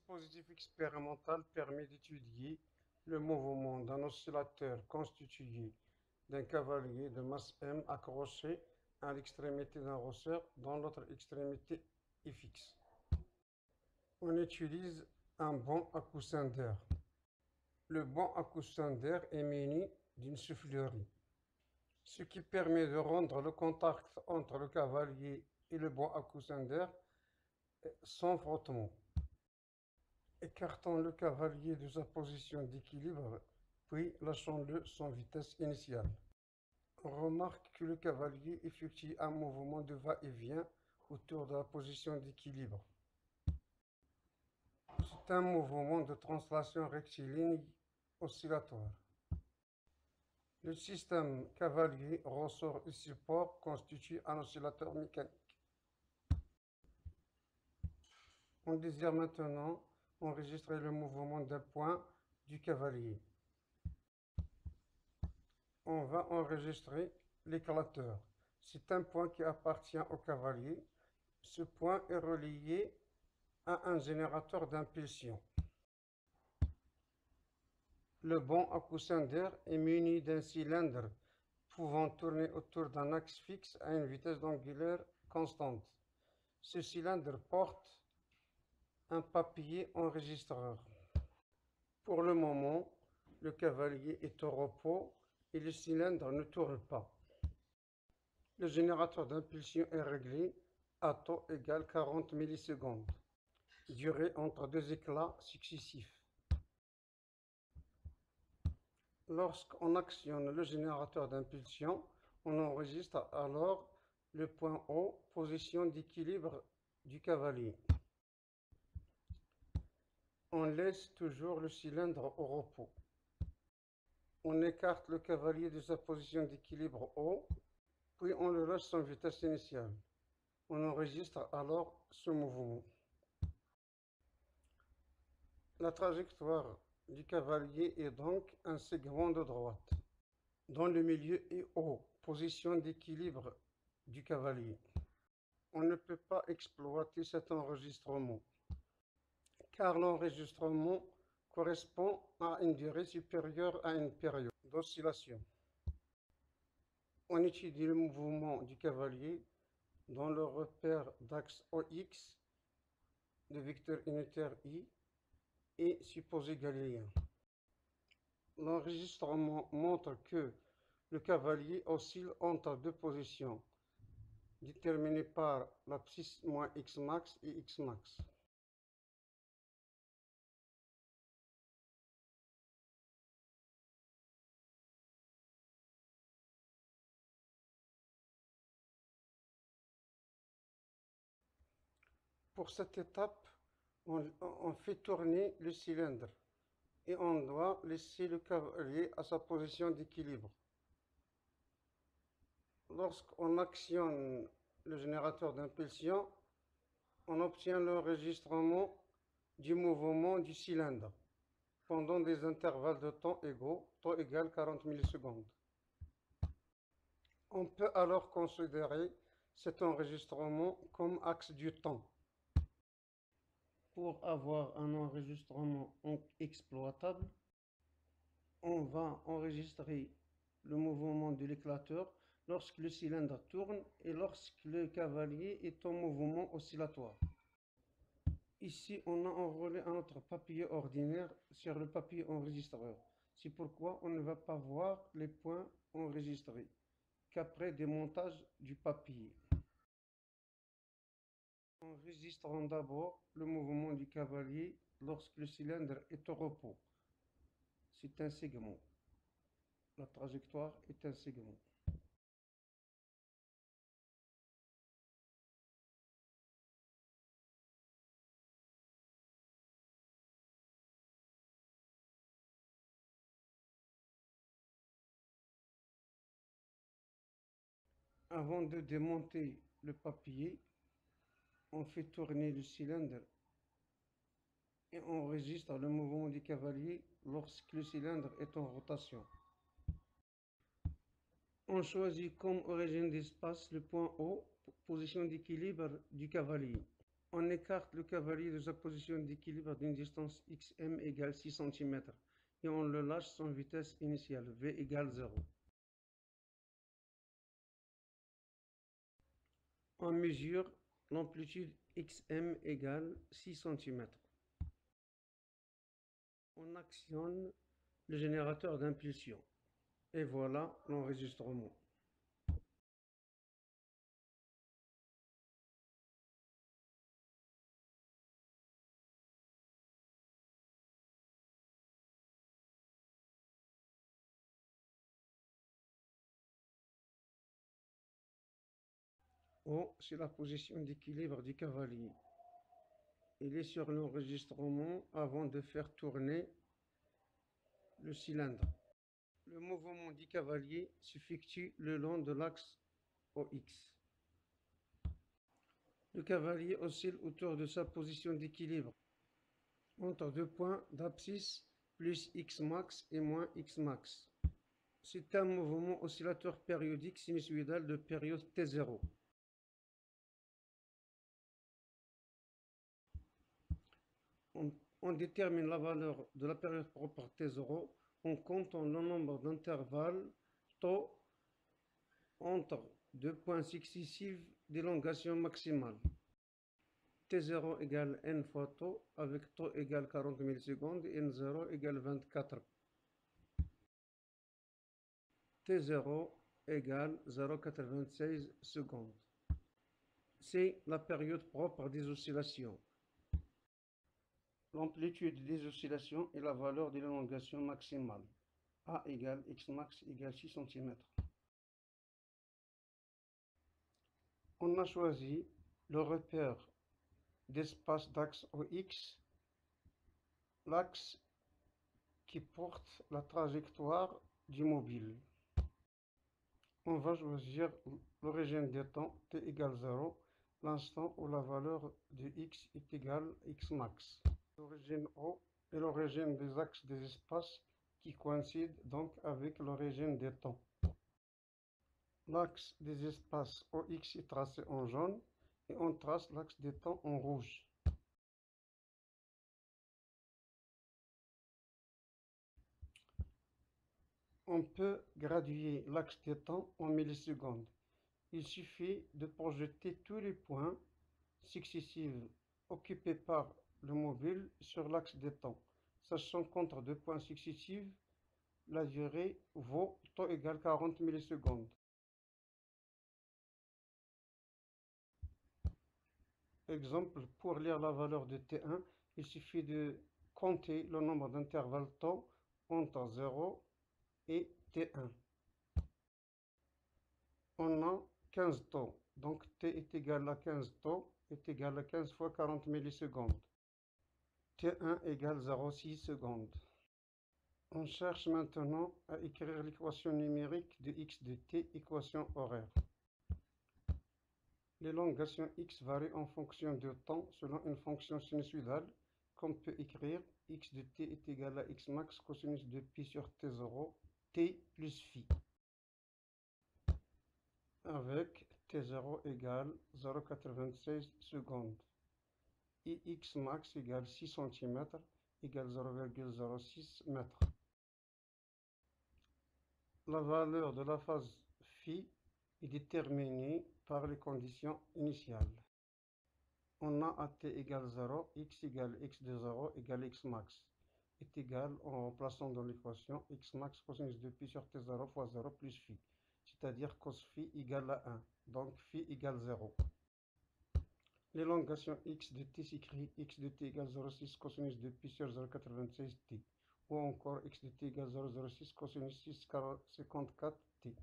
dispositif expérimental permet d'étudier le mouvement d'un oscillateur constitué d'un cavalier de masse M accroché à l'extrémité d'un ressort dont l'autre extrémité est fixe. On utilise un banc à coussin d'air. Le banc à coussin d'air est muni d'une soufflerie, ce qui permet de rendre le contact entre le cavalier et le banc à coussin d'air sans frottement. Écartons le cavalier de sa position d'équilibre, puis lâchons-le sans vitesse initiale. On remarque que le cavalier effectue un mouvement de va-et-vient autour de la position d'équilibre. C'est un mouvement de translation rectiligne oscillatoire. Le système cavalier, ressort et support constitue un oscillateur mécanique. On désire maintenant enregistrer le mouvement d'un point du cavalier. On va enregistrer l'éclateur. C'est un point qui appartient au cavalier. Ce point est relié à un générateur d'impulsion. Le banc à coussin d'air est muni d'un cylindre pouvant tourner autour d'un axe fixe à une vitesse angulaire constante. Ce cylindre porte un papier enregistreur. Pour le moment, le cavalier est au repos et le cylindre ne tourne pas. Le générateur d'impulsion est réglé à taux égal 40 millisecondes, durée entre deux éclats successifs. Lorsqu'on actionne le générateur d'impulsion, on enregistre alors le point O, position d'équilibre du cavalier. On laisse toujours le cylindre au repos. On écarte le cavalier de sa position d'équilibre O, puis on le lâche sans vitesse initiale. On enregistre alors ce mouvement. La trajectoire du cavalier est donc un segment de droite, dont le milieu est O, position d'équilibre du cavalier. On ne peut pas exploiter cet enregistrement, car l'enregistrement correspond à une durée supérieure à une période d'oscillation. On étudie le mouvement du cavalier dans le repère d'axe OX, de vecteur unitaire I, et supposé galiléen. L'enregistrement montre que le cavalier oscille entre deux positions, déterminées par l'abscisse -x max et x max. Pour cette étape, on fait tourner le cylindre et on doit laisser le cavalier à sa position d'équilibre. Lorsqu'on actionne le générateur d'impulsion, on obtient l'enregistrement du mouvement du cylindre pendant des intervalles de temps égaux, temps égal 40 millisecondes. On peut alors considérer cet enregistrement comme axe du temps. Pour avoir un enregistrement exploitable, on va enregistrer le mouvement de l'éclateur lorsque le cylindre tourne et lorsque le cavalier est en mouvement oscillatoire. Ici, on a enrôlé un autre papier ordinaire sur le papier enregistreur. C'est pourquoi on ne va pas voir les points enregistrés qu'après démontage du papier. Enregistrons d'abord le mouvement du cavalier lorsque le cylindre est au repos. C'est un segment. La trajectoire est un segment. Avant de démonter le papier, on fait tourner le cylindre et on enregistre le mouvement du cavalier lorsque le cylindre est en rotation. On choisit comme origine d'espace le point O, position d'équilibre du cavalier. On écarte le cavalier de sa position d'équilibre d'une distance xm égale 6 cm et on le lâche sans vitesse initiale, v égale 0. On mesure l'amplitude xm égale 6 cm. On actionne le générateur d'impulsion. Et voilà l'enregistrement. O, c'est la position d'équilibre du cavalier. Il est sur l'enregistrement avant de faire tourner le cylindre. Le mouvement du cavalier s'effectue le long de l'axe OX. Le cavalier oscille autour de sa position d'équilibre entre deux points d'abscisse plus x max et moins x max. C'est un mouvement oscillateur périodique sinusoïdal de période T0. On détermine la valeur de la période propre T0 en comptant le nombre d'intervalles taux entre deux points successifs d'élongation maximale. T0 égale n fois taux avec taux égale 40 millisecondes et n0 égale 24. T0 égale 0,96 secondes. C'est la période propre des oscillations. L'amplitude des oscillations est la valeur de l'élongation maximale. A égale x max égale 6 cm. On a choisi le repère d'espace d'axe OX, l'axe qui porte la trajectoire du mobile. On va choisir l'origine des temps t égale 0, l'instant où la valeur de x est égale x max. L'origine O est l'origine des axes des espaces qui coïncident donc avec l'origine des temps. L'axe des espaces OX est tracé en jaune et on trace l'axe des temps en rouge. On peut graduer l'axe des temps en millisecondes. Il suffit de projeter tous les points successifs occupés par le mobile sur l'axe des temps, sachant qu'entre deux points successifs, la durée vaut taux égale 40 millisecondes. Exemple, pour lire la valeur de T1, il suffit de compter le nombre d'intervalles temps entre 0 et T1. On a 15 temps, donc T est égal à 15 temps est égal à 15 fois 40 millisecondes. T1 égale 0,6 secondes. On cherche maintenant à écrire l'équation numérique de x de t, équation horaire. L'élongation x varie en fonction du temps selon une fonction sinusoïdale qu'on peut écrire x de t est égal à x max cosinus de pi sur t0, t plus phi, avec t0 égale 0,96 secondes et x max égale 6 cm égale 0,06 mètres. La valeur de la phase phi est déterminée par les conditions initiales. On a à t égale 0, x égale x de 0 égale x max est égal, en remplaçant dans l'équation, x max cosinus de pi sur t0 fois 0 plus phi, c'est-à-dire cos phi égale à 1, donc phi égale 0. L'élongation x de t s'écrit x de t égale 0,6 cosinus de pi sur 0,96 t, ou encore x de t égale 0,06 cosinus 6,54 t.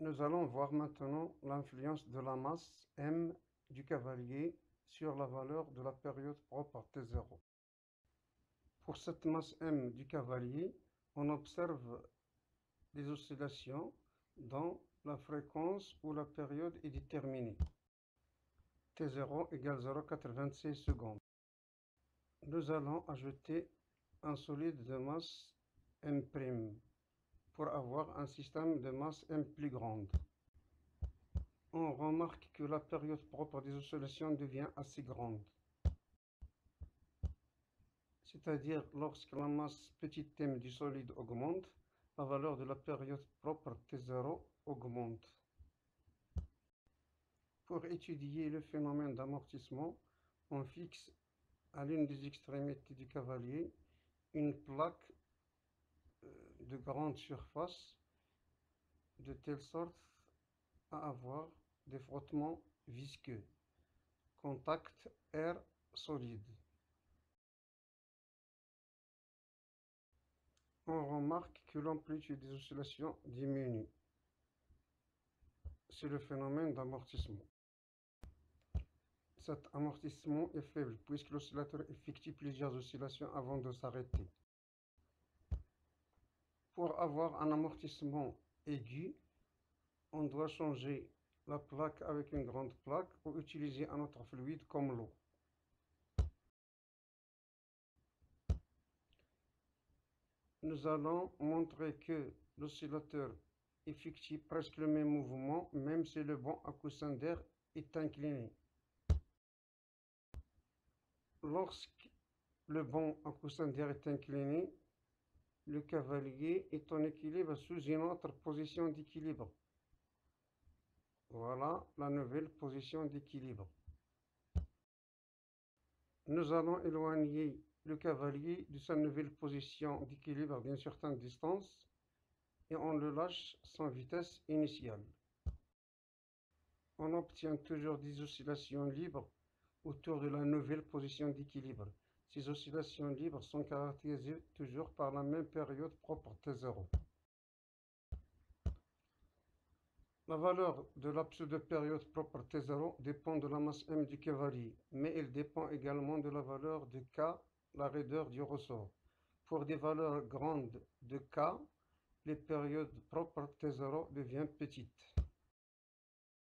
Nous allons voir maintenant l'influence de la masse m du cavalier sur la valeur de la période propre T0. Pour cette masse m du cavalier, on observe des oscillations dont la fréquence ou la période est déterminée. T0 égale 0,96 secondes. Nous allons ajouter un solide de masse M', pour avoir un système de masse M plus grande. On remarque que la période propre des oscillations devient assez grande, c'est-à-dire lorsque la masse petit m du solide augmente, la valeur de la période propre T0 augmente. Pour étudier le phénomène d'amortissement, on fixe à l'une des extrémités du cavalier une plaque de grande surface, de telle sorte à avoir des frottements visqueux, contact air solide. On remarque que l'amplitude des oscillations diminue. C'est le phénomène d'amortissement. Cet amortissement est faible puisque l'oscillateur effectue plusieurs oscillations avant de s'arrêter. Pour avoir un amortissement aigu, on doit changer la plaque avec une grande plaque ou utiliser un autre fluide comme l'eau. Nous allons montrer que l'oscillateur effectue presque le même mouvement, même si le banc à coussin d'air est incliné. Lorsque le banc à coussin d'air est incliné, le cavalier est en équilibre sous une autre position d'équilibre. Voilà la nouvelle position d'équilibre. Nous allons éloigner le cavalier de sa nouvelle position d'équilibre d'une certaine distance et on le lâche sans vitesse initiale. On obtient toujours des oscillations libres autour de la nouvelle position d'équilibre. Ces oscillations libres sont caractérisées toujours par la même période propre T0. La valeur de la pseudo-période propre T0 dépend de la masse M du cavalier, mais elle dépend également de la valeur de K, la raideur du ressort. Pour des valeurs grandes de K, les périodes propres T0 deviennent petites.